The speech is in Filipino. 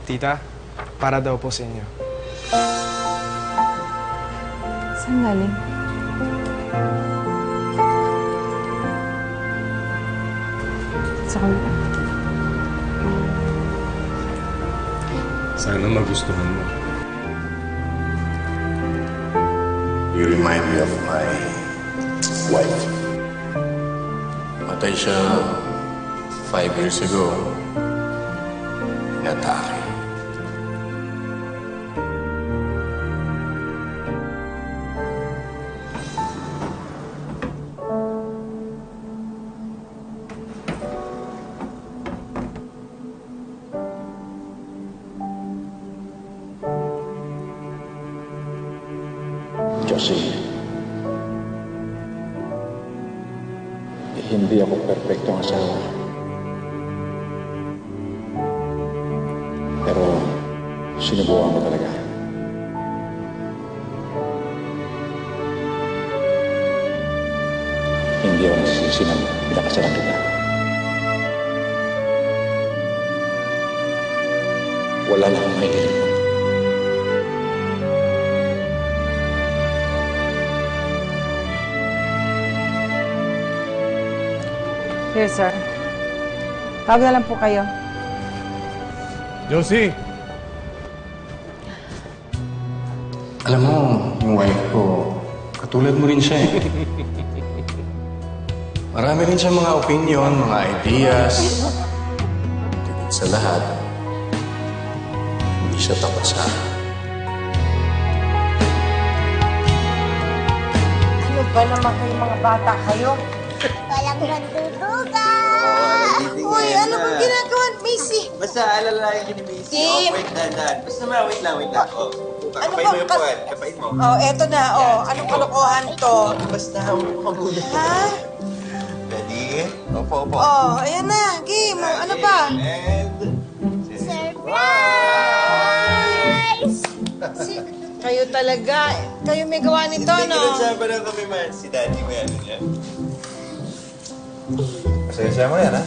Tita, para daw po sa inyo. Saan galing? Sa kanila. Sana magustuhan mo. You remind me of my wife. Matay siya 5 years ago. Inatake. Josie, hindi ako perfectong asawa. Pero sinubukan ko talaga. Hindi ako nagsisisi na pinakasalan kita. Wala na akong maikilig mo. Here, sir. Tawag na lang po kayo. Josie! Alam mo, yung wife ko, katulad mo rin siya eh. Marami rin siyang mga opinion, mga ideas. Tigit sa lahat, hindi siya tapat sa akin. Ano ba naman kayo mga bata kayo? Walang nagduduga! Uy, ano bang ginagawa, Macy? Basta alalayan ni Macy. Kim! Wait, dahan. Basta wait lang. Ano Kapain ba? mo yung puwan. Kapain mo. Oh, eto na. Oh, anong kalokohan to? Basta, umupo ka muna. Ha? Ready? Opo. Oh, ayan na. Game. Ano pa? And... Surprise! Kayo talaga. Kayo may gawa nito, Hindi no? ka lang kami man. Si Daddy mo yan. Pasaya mo yan, ha?